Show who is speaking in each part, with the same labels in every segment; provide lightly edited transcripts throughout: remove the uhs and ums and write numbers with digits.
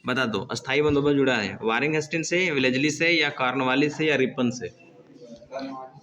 Speaker 1: बता दो। अस्थाई बंदोबस्त जुड़ा है वारिंग हेस्टिंग्स से, वेलेजली से, या कॉर्नवालिस से, या रिपन से।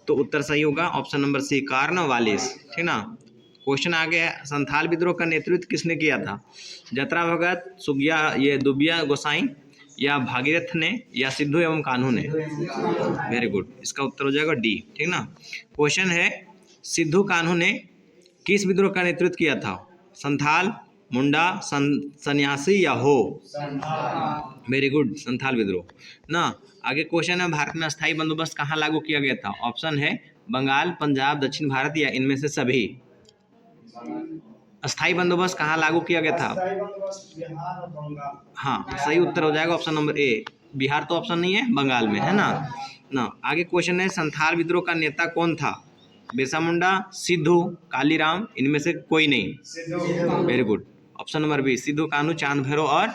Speaker 1: तो उत्तर सही होगा ऑप्शन नंबर सी, कॉर्नवालिस। ठीक ना। क्वेश्चन आ गया, संथाल विद्रोह का नेतृत्व किसने किया था? जतरा भगत, सुगिया, ये दुबिया गोसाई, या भागीरथ ने, या सिद्धू एवं कान्हू ने। वेरी गुड, इसका उत्तर हो जाएगा डी। ठीक ना। क्वेश्चन है, सिद्धू कान्हू ने किस विद्रोह का नेतृत्व किया था? संथाल, मुंडा, सन्यासी, या हो। वेरी गुड, संथाल विद्रोह ना। आगे क्वेश्चन है, भारत में अस्थाई बंदोबस्त कहाँ लागू किया गया था? ऑप्शन है बंगाल, पंजाब, दक्षिण भारत, या इनमें से सभी। अस्थाई बंदोबस्त कहाँ लागू किया गया था? हाँ, सही उत्तर हो जाएगा ऑप्शन नंबर ए, बिहार तो ऑप्शन नहीं है, बंगाल में है ना। आगे क्वेश्चन है, संथाल विद्रोह का नेता कौन था? बिरसा मुंडा, सिद्धू, कालीराम, इनमें से कोई नहीं। Very good, option number B, Sidhu Kanhu, Chand Bhairav और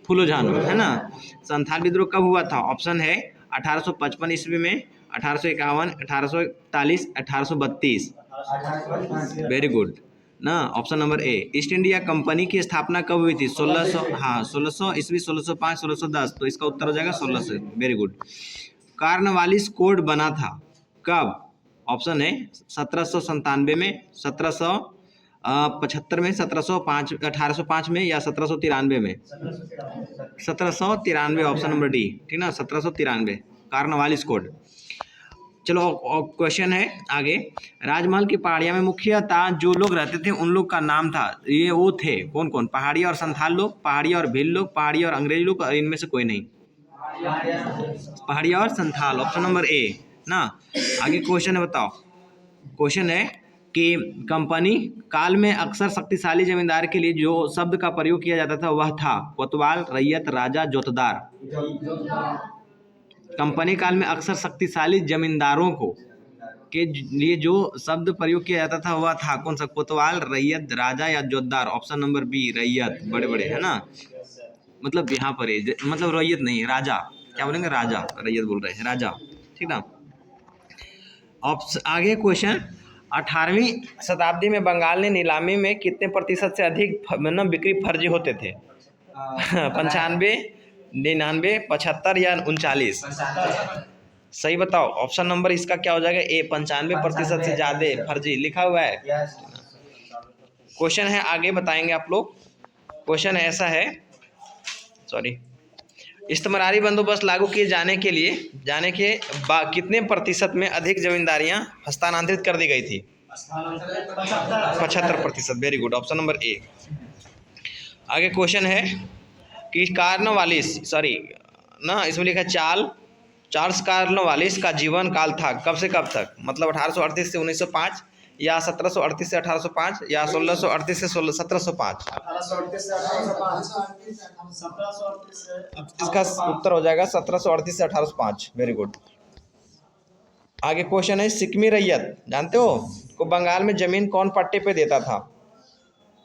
Speaker 1: फूलो झानो, है ना। संथाल विद्रोह कब हुआ था? ऑप्शन है 1855 ईस्वी में, 1851, 1841, 1832। वेरी गुड ना, option number A. East India company की स्थापना कब हुई थी? 1600, हाँ 1600 ईस्वी, 1605, 1610। तो इसका उत्तर हो जाएगा 1600। Very good. कॉर्नवालिस कोड बना था कब? ऑप्शन है 1797 में, 1775 में, 1705, 1805 में, या 1793 में। 1793, ऑप्शन नंबर डी। ठीक ना, 1793 कॉर्नवालिस कोड। चलो क्वेश्चन है आगे, राजमहल की पहाड़िया में मुख्यतः जो लोग रहते थे उन लोग का नाम था, ये वो थे कौन कौन? पहाड़िया और संथाल लोग, पहाड़िया और भील लोग, पहाड़िया और अंग्रेज लोग, और इनमें से कोई नहीं। पहाड़िया और संथाल, ऑप्शन नंबर ए ना। आगे क्वेश्चन है, बताओ। क्वेश्चन है कि कंपनी काल में अक्सर शक्तिशाली जमींदार के लिए जो शब्द का प्रयोग किया जाता था वह था कोतवाल, रैयत, राजा, जोतदार। कंपनी काल में अक्सर शक्तिशाली जमींदारों को के लिए जो शब्द प्रयोग किया जाता था वह था कौन सा? कोतवाल, रैयत, राजा, या जोतदार। ऑप्शन नंबर बी, रैयत। बड़े बड़े है ना, मतलब यहाँ पर है, मतलब रैयत नहीं, राजा। क्या बोलेंगे? राजा, रैयत बोल रहे हैं, राजा। ठीक ना। आगे क्वेश्चन, 18वीं शताब्दी में बंगाल ने नीलामी में कितने प्रतिशत से अधिक बिक्री फर्जी होते थे? 95, 99, 75, या 39। सही बताओ, ऑप्शन नंबर इसका क्या हो जाएगा? ए, 95% से ज्यादा फर्जी लिखा हुआ है। क्वेश्चन है आगे, बताएंगे आप लोग। क्वेश्चन ऐसा है, सॉरी, इस्तेमारी बंदोबस्त लागू किए जाने के कितने प्रतिशत में अधिक जमींदारियां हस्तांतरित कर दी गई थी? 75%। Very good, option number A. आगे क्वेश्चन है कि कॉर्नवालिस, सॉरी ना, इसमें लिखा है चार्ल्स कॉर्नवालिस का जीवन काल था कब से कब तक? मतलब 1838 से 1905, या 1738 से 1805, या 1638 से 1705। इसका उत्तर हो जाएगा 1738 से 1805। Very good. आगे क्वेश्चन है, सिक्मी रैयत जानते हो को बंगाल में जमीन कौन पट्टे पे देता था?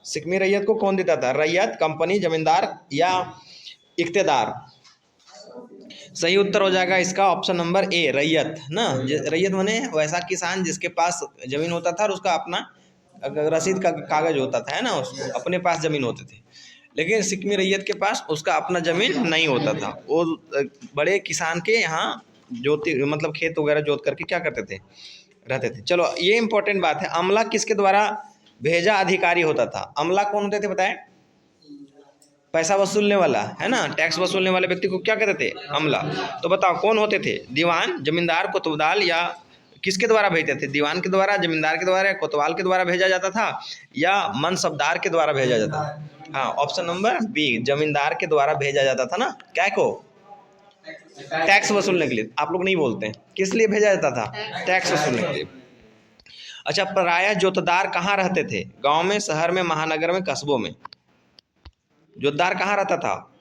Speaker 1: सिक्मी रैयत को कौन देता था? रैयत, कंपनी, जमींदार, या इख्तेदार। सही उत्तर हो जाएगा इसका ऑप्शन नंबर ए, रैयत ना। रैयत माने वैसा किसान जिसके पास जमीन होता था और उसका अपना रसीद का कागज होता था, है ना, उसको अपने पास जमीन होते थे। लेकिन सिक्मी रैयत के पास उसका अपना जमीन नहीं होता था, वो बड़े किसान के यहाँ जोती मतलब खेत वगैरह जोत करके क्या करते थे, रहते थे। चलो ये इंपॉर्टेंट बात है, अमला किसके द्वारा भेजा अधिकारी होता था? अमला कौन होते थे बताएं? पैसा वसूलने वाला, है ना, टैक्स वसूलने वाले व्यक्ति को क्या कहते थे? अमला। तो बताओ कौन होते थे? दीवान, जमींदार, कोतवाल, या किसके द्वारा भेजते थे? दीवान के द्वारा, जमींदार के द्वारा, कोतवाल के द्वारा भेजा जाता था, या मनसबदार के द्वारा भेजा जाता था? हाँ, ऑप्शन नंबर बी, जमींदार के द्वारा भेजा जाता था ना। क्या को? टैक्स वसूलने के लिए। आप लोग नहीं बोलते हैं, किस लिए भेजा जाता था? टैक्स वसूलने के लिए। अच्छा, प्रायः जोतदार कहाँ रहते थे? गांव में, शहर में, महानगर में, कस्बों में? जोतदार कहाँ रहता था?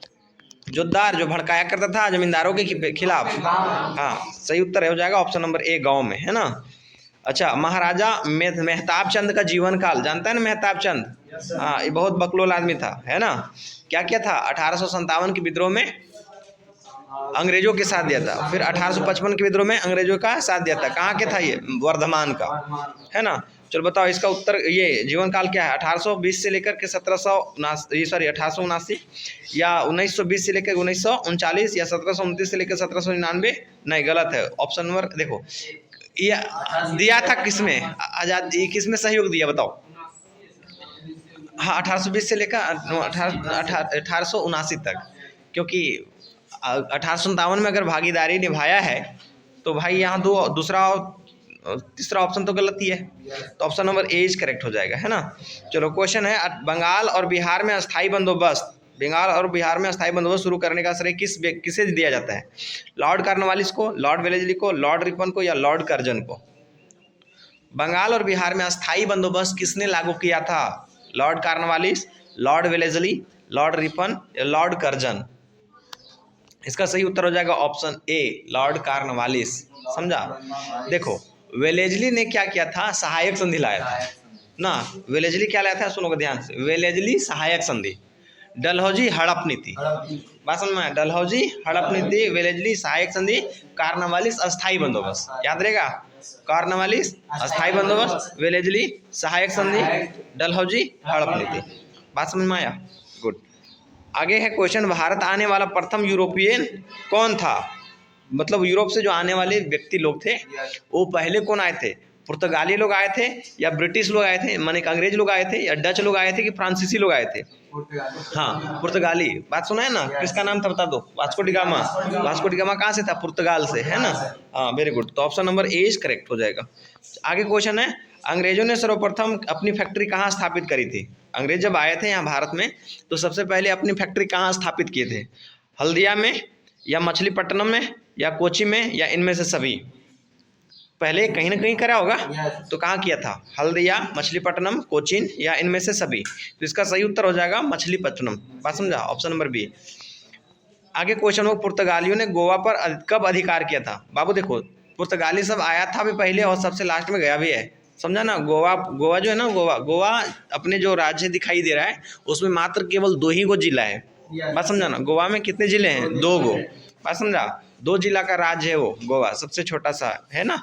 Speaker 1: जोतदार जो भड़काया करता था जमींदारों के खिलाफ। हाँ, सही उत्तर हो जाएगा ऑप्शन नंबर ए, गांव में, है ना। अच्छा, महाराजा मेहताब चंद का जीवन काल जानता है ना? मेहताब चंद, हाँ, ये बहुत बकलोल आदमी था, है ना। क्या किया था? 1857 के विद्रोह में अंग्रेजों के साथ दिया था, फिर 1855 के विद्रोह में अंग्रेजों का साथ दिया था। कहाँ के था ये? वर्धमान का, है ना। चलो बताओ इसका उत्तर, ये जीवन काल क्या है? 1820 से लेकर के 1879 या 1920 से लेकर 1939 या 1729 से लेकर 1799? नहीं, गलत है। ऑप्शन नंबर देखो, ये दिया था किसमें आजादी, किसमें सहयोग दिया बताओ? हाँ, 1820 से लेकर 1879 तक, क्योंकि 1857 में अगर भागीदारी निभाया है तो भाई यहाँ दूसरा और तीसरा ऑप्शन तो गलत ही है, तो option number A is correct हो जाएगा, है ना। चलो क्वेश्चन है, बंगाल और बिहार में अस्थाई बंदोबस्त शुरू करने का श्रेय किसे दिया जाता है? लॉर्ड कॉर्नवालिस को, लॉर्ड वेलेस्ली को, लॉर्ड रिपन को या लॉर्ड कर्जन को? बंगाल और बिहार में अस्थाई बंदोबस्त किसने लागू किया था? Lord Cornwallis, Lord Wellesley, Lord Ripon या लॉर्ड कर्जन? इसका सही उत्तर हो जाएगा ऑप्शन ए, लॉर्ड कॉर्नवालिस। समझा? देखो वेलेस्ली ने क्या किया था? सहायक संधि लाया था ना। वेलेस्ली क्या लाया था? सुनो ध्यान से, वेलेस्ली सहायक संधि, डलहौजी हड़प नीति। बात समझ में? डलहौजी हड़प नीति, वेलेस्ली सहायक संधि, कॉर्नवालिस अस्थाई बंदोबस्त। याद रहेगा, कॉर्नवालिस अस्थाई बंदोबस्त, वेलेस्ली सहायक संधि, डलहौजी हड़प नीति। बात समझ में आया? गुड। आगे है क्वेश्चन, भारत आने वाला प्रथम यूरोपियन कौन था? मतलब यूरोप से जो आने वाले व्यक्ति लोग थे वो पहले कौन आए थे? पुर्तगाली लोग आए थे या ब्रिटिश लोग आए थे, माने अंग्रेज लोग आए थे, या डच लोग आए थे कि फ्रांसीसी लोग आए थे? हाँ, पुर्तगाली। बात सुना है ना? किसका नाम था बता दो? Vasco D gamma. Vasco D gamma कहाँ से था? पुर्तगाल से, है ना। हाँ, वेरी गुड। तो option number A is correct हो जाएगा। आगे क्वेश्चन है, अंग्रेजों ने सर्वप्रथम अपनी फैक्ट्री कहाँ स्थापित करी थी? अंग्रेज जब आए थे यहाँ भारत में तो सबसे पहले अपनी फैक्ट्री कहाँ स्थापित किए थे? हल्दिया में या मछलीपट्टनम में या कोची में या इनमें से सभी? पहले कहीं ना कहीं करा होगा, तो कहाँ किया था? हल्दिया, मछलीपट्टनम, कोचीन या इनमें से सभी? तो इसका सही उत्तर हो जाएगा मछलीपट्टनम। बात समझा? Option number B. आगे क्वेश्चन हो, पुर्तगालियों ने गोवा पर कब अधिकार किया था? बाबू देखो, पुर्तगाली सब आया था भी पहले और सबसे लास्ट में गया भी है, समझा ना। गोवा जो है ना, गोवा अपने जो राज्य दिखाई दे रहा है उसमें मात्र केवल 2 ही जिला है। बात समझा ना। गोवा में कितने जिले हैं? 2 गो। बात समझा? 2 जिला का राज्य है वो गोवा, सबसे छोटा सा है ना।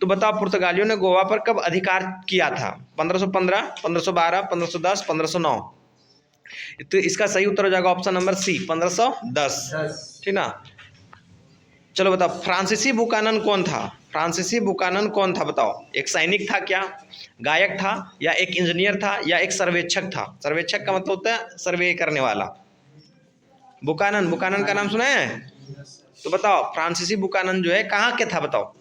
Speaker 1: तो बताओ पुर्तगालियों ने गोवा पर कब अधिकार किया था? 1515, 1512, 1510, 1509? तो इसका सही उत्तर हो जाएगा ऑप्शन नंबर सी, 1510। ठीक ना। चलो बताओ, फ्रांसीसी बुकानन कौन था? फ्रांसीसी बुकानन कौन था बताओ? एक सैनिक था क्या, गायक था, या एक इंजीनियर था, या एक सर्वेक्षक था? सर्वेक्षक का मतलब होता है सर्वे करने वाला। बुकानन का नाम सुना है? तो बताओ फ्रांसीसी बुकानन जो है कहाँ के था बताओ?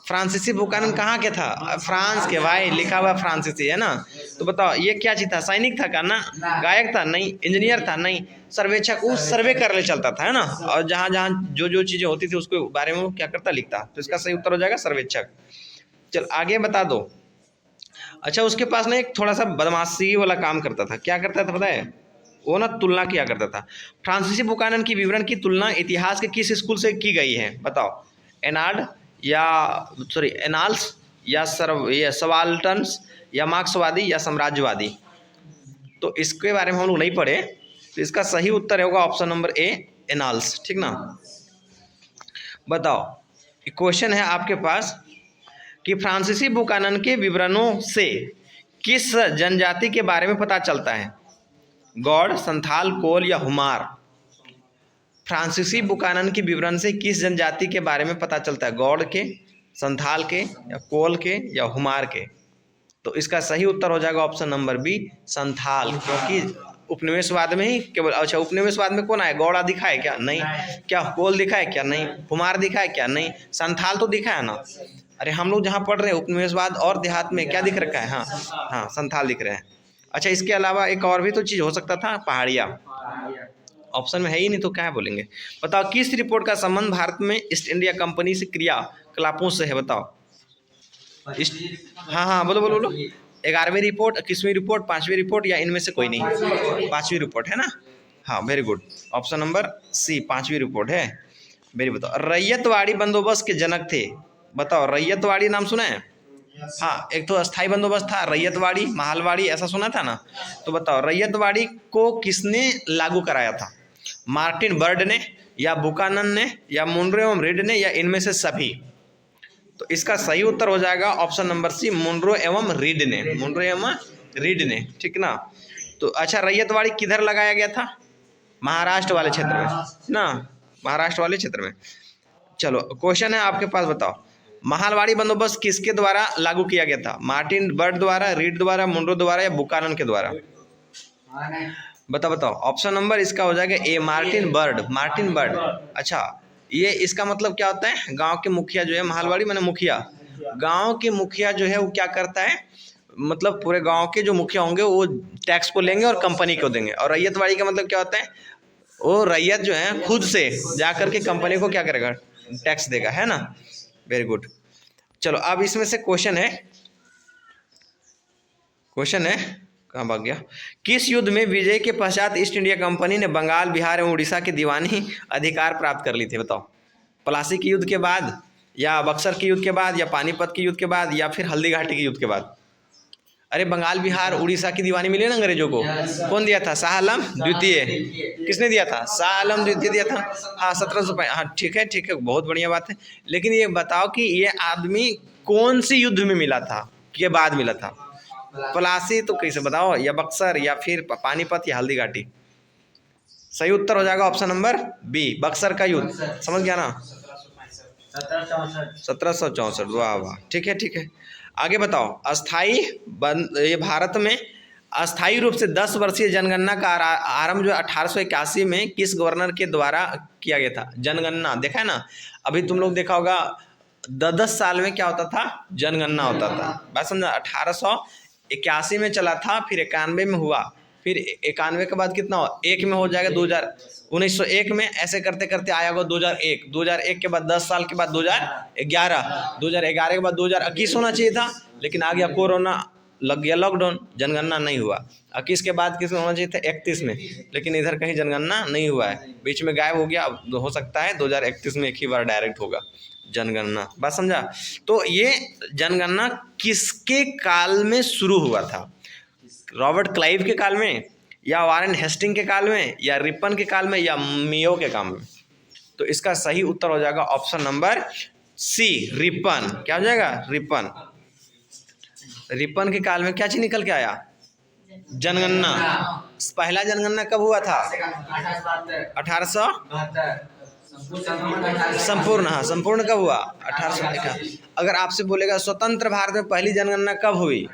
Speaker 1: फ्रांसीसी बुकानन कहाँ के था? फ्रांस के भाई, लिखा हुआ फ्रांसीसी है ना। तो बताओ ये क्या चीज था? सैनिक था क्या ना? गायक था? नहीं। इंजीनियर था? नहीं। सर्वेक्षक, वो सर्वे करने चलता था, है ना। और जहाँ जहाँ जो चीजें होती थी उसके बारे में वो क्या करता? लिखता। तो इसका सही उत्तर हो जाएगा सर्वेक्षक। चल आगे बता दो। अच्छा, उसके पास ना एक थोड़ा सा बदमाशी वाला काम करता था। क्या करता था पता है? वो ना तुलना किया करता था। फ्रांसीसी बुकानन की विवरण की तुलना इतिहास के किस स्कूल से की गई है बताओ? एनाल्स या सवाल्टन्स या मार्क्सवादी या साम्राज्यवादी? तो इसके बारे में हम लोग नहीं पढ़े, तो इसका सही उत्तर होगा ऑप्शन नंबर ए, एनाल्स। ठीक ना। बताओ, क्वेश्चन है आपके पास कि फ्रांसीसी बुकानन के विवरणों से किस जनजाति के बारे में पता चलता है? गौड़, संथाल, कोल या हुमार? फ्रांसीसी बुकानन के विवरण से किस जनजाति के बारे में पता चलता है? गौड़ के, संथाल के या कोल के या हुमार के? तो इसका सही उत्तर हो जाएगा ऑप्शन नंबर बी, संथाल। क्योंकि उपनिवेशवाद में ही केवल, अच्छा उपनिवेशवाद में कौन आया? गौड़ा दिखा है क्या? नहीं। क्या कोल दिखा है क्या? नहीं। हुमार दिखा है क्या? नहीं। संथाल तो दिखा है ना। अरे हम लोग जहाँ पढ़ रहे हैं उपनिवेशवाद और देहात में क्या दिख रखा है? हाँ, संथाल दिख रहे हैं। अच्छा, इसके अलावा एक और भी तो चीज़ हो सकता था, पहाड़िया। ऑप्शन में है ही नहीं तो क्या बोलेंगे? बताओ, किस रिपोर्ट का संबंध भारत में ईस्ट इंडिया कंपनी से क्रियाकलापों से है? बताओ। हाँ, बोलो 11वीं रिपोर्ट, 21वीं रिपोर्ट, 5वीं रिपोर्ट या इनमें से कोई नहीं? 5वीं रिपोर्ट है ना। हाँ, very good. Option number C, 5वीं रिपोर्ट है। वेरी। बताओ, रैयतवाड़ी बंदोबस्त के जनक थे? बताओ, रैयतवाड़ी नाम सुना है? हाँ, एक तो अस्थाई बंदोबस्त था, रैयतवाड़ी, महलवाड़ी, ऐसा सुना था ना। तो बताओ, रैयतवाड़ी को किसने लागू कराया था? मार्टिन बर्ड ने, या बुकानन ने, या मुनरो एवं रीड ने, या इनमें से सभी? तो इसका सही उत्तर हो जाएगा ऑप्शन नंबर सी, मुनरो एवं रीड ने। मुनरो एवं रीड ने, ठीक ना। तो अच्छा, रैयतवाड़ी किधर लगाया गया था? महाराष्ट्र वाले क्षेत्र में ना, महाराष्ट्र वाले क्षेत्र में। चलो क्वेश्चन है आपके पास, बताओ महालवाड़ी बंदोबस्त किसके द्वारा लागू किया गया था? मार्टिन बर्ड द्वारा, रीड द्वारा, मुनरो द्वारा या बुकानन के द्वारा? बताओ। ऑप्शन नंबर इसका हो जाएगा ए, मार्टिन बर्ड। Martin bird. अच्छा, ये इसका मतलब क्या होता है? गांव के मुखिया जो है, महालवाड़ी माने मुखिया, गांव के मुखिया जो है वो क्या करता है, मतलब पूरे गांव के जो मुखिया होंगे वो टैक्स को लेंगे और कंपनी को देंगे। और रैयतवाड़ी का मतलब क्या होता है? वो रैयत जो है खुद से जा करके कंपनी को क्या करेगा? टैक्स देगा, है ना। Very good. चलो अब इसमें से क्वेश्चन है कहाँ भाग गया? किस युद्ध में विजय के पश्चात ईस्ट इंडिया कंपनी ने बंगाल, बिहार एवं उड़ीसा की दीवानी अधिकार प्राप्त कर ली थी? बताओ। प्लासी के युद्ध के बाद, या बक्सर के युद्ध के बाद, या पानीपत के युद्ध के बाद, या फिर हल्दी घाटी के युद्ध के बाद? अरे बंगाल, बिहार, उड़ीसा की दीवानी मिली ना अंग्रेजों को, कौन दिया था? शाह आलम द्वितीय। किसने दिया था? शाह आलम द्वितीय दिया था। हाँ 1705। हाँ ठीक है, बहुत बढ़िया बात है। लेकिन ये बताओ कि ये आदमी कौन सी युद्ध में मिला था, के बाद मिला था? प्लासी तो कैसे बताओ, या बक्सर, या फिर पानीपत, या हल्दी घाटी? सही उत्तर हो जाएगा ऑप्शन नंबर बी, बक्सर का युद्ध। समझ गया ना? 1764। वाह वाह, ठीक है। आगे बताओ। ये भारत में अस्थायी रूप से 10 वर्षीय जनगणना का आरंभ जो 1881 में किस गवर्नर के द्वारा किया गया था? जनगणना देखा है ना, अभी तुम लोग देखा होगा 10 साल में क्या होता था? जनगणना होता था। बात समझा? 1881 में चला था, फिर 91 में हुआ, फिर 91 के बाद कितना हुआ? 1 में हो जाएगा 1901 में, ऐसे करते करते आया होगा 2001 के बाद 10 साल के बाद 2011 के बाद 2021 होना चाहिए था, लेकिन आ गया कोरोना, लग गया लॉकडाउन, जनगणना नहीं हुआ। 21 के बाद किस में होना चाहिए था? 31 में, लेकिन इधर कहीं जनगणना नहीं हुआ है, बीच में गायब हो गया। अब हो सकता है 2031 में एक ही बार डायरेक्ट होगा जनगणना। बात समझा? तो ये जनगणना किसके काल में शुरू हुआ था? रॉबर्ट क्लाइव के काल में, या वारेन हेस्टिंग के काल में, या रिपन के काल में, या मियो के काल में? तो इसका सही उत्तर हो जाएगा ऑप्शन नंबर सी, रिपन। क्या हो जाएगा? रिपन। रिपन के काल में क्या चीज निकल के आया? जनगणना। पहला जनगणना कब हुआ था? 1800 संपूर्ण। हाँ, संपूर्ण कब हुआ? 1851। अगर आपसे बोलेगा स्वतंत्र भारत में पहली जनगणना कब हुई?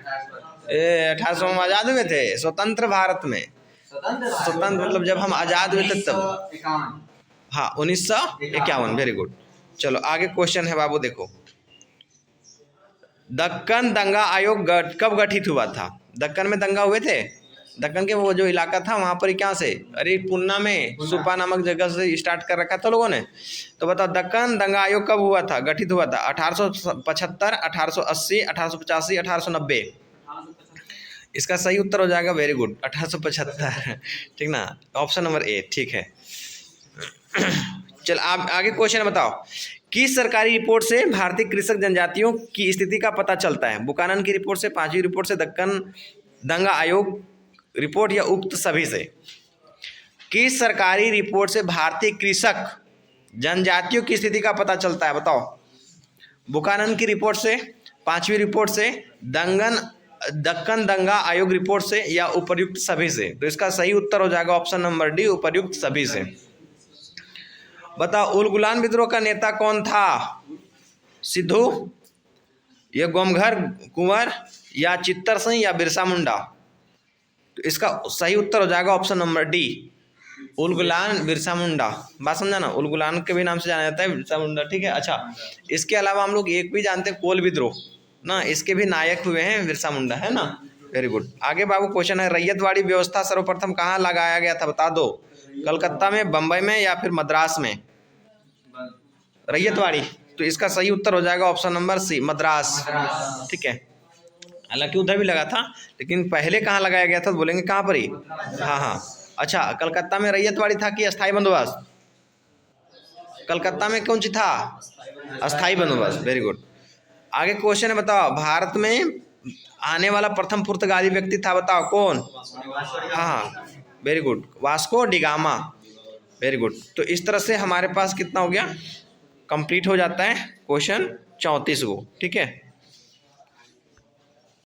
Speaker 1: 1800 में आजाद हुए थे स्वतंत्र भारत में। स्वतंत्र मतलब जब हम आजाद हुए थे तब। हाँ 1951। Very good. चलो आगे क्वेश्चन है बाबू, देखो दक्कन दंगा आयोग कब गठित हुआ था? दक्कन में दंगा हुए थे, दक्कन के वो जो इलाका था वहाँ पर क्या से? अरे पुन्ना में सुपा नामक जगह से स्टार्ट कर रखा था लोगों ने। तो बताओ दक्कन दंगा आयोग कब हुआ था, गठित हुआ था? 1875, 1880, 1885, 1890? इसका सही उत्तर हो जाएगा, वेरी गुड, 1875। ठीक ना, ऑप्शन नंबर ए ठीक है। चल आप आगे क्वेश्चन बताओ। किस सरकारी रिपोर्ट से भारतीय कृषक जनजातियों की स्थिति का पता चलता है? बुकानन की रिपोर्ट से, पांचवी रिपोर्ट से, दक्कन दंगा आयोग रिपोर्ट, या उक्त सभी से? किस सरकारी रिपोर्ट से भारतीय कृषक जनजातियों की स्थिति का पता चलता है? बताओ। बुकानन की रिपोर्ट से, पांचवी रिपोर्ट से, दक्कन दंगा आयोग रिपोर्ट से, या उपर्युक्त सभी से? तो इसका सही उत्तर हो जाएगा ऑप्शन नंबर डी, उपर्युक्त सभी से। बताओ उलगुलान विद्रोह का नेता कौन था? सिद्धू, या गोमघर कुंवर, या चित्तर सिंह, या बिरसा मुंडा? तो इसका सही उत्तर हो जाएगा option number D, Ulgulan Birsa Munda. बात समझा ना, उलगुलान के भी नाम से जाना जाता है, बिरसा मुंडा। ठीक है। अच्छा इसके अलावा हम लोग एक भी जानते हैं, कोल विद्रोह ना, इसके भी नायक हुए हैं बिरसा मुंडा, है ना। Very good. आगे बाबू क्वेश्चन है, रैयतवाड़ी व्यवस्था सर्वप्रथम कहाँ लगाया गया था? बता दो। कलकत्ता में, बम्बई में, या फिर मद्रास में? रैयतवाड़ी। तो इसका सही उत्तर हो जाएगा ऑप्शन नंबर सी, मद्रास। ठीक है, हालांकि उधर भी लगा था, लेकिन पहले कहाँ लगाया गया था? तो बोलेंगे कहाँ पर ही? हाँ। अच्छा कलकत्ता में रैयतवाड़ी था कि अस्थाई बंदोबस्त? कलकत्ता में कौन सी था? अस्थाई बंदोबस्त। Very good. आगे क्वेश्चन है, बताओ भारत में आने वाला प्रथम पुर्तगाली व्यक्ति था, बताओ कौन? हाँ very good, Vasco da Gama. Very good. तो इस तरह से हमारे पास कितना हो गया, कंप्लीट हो जाता है क्वेश्चन। 34 गो, ठीक है।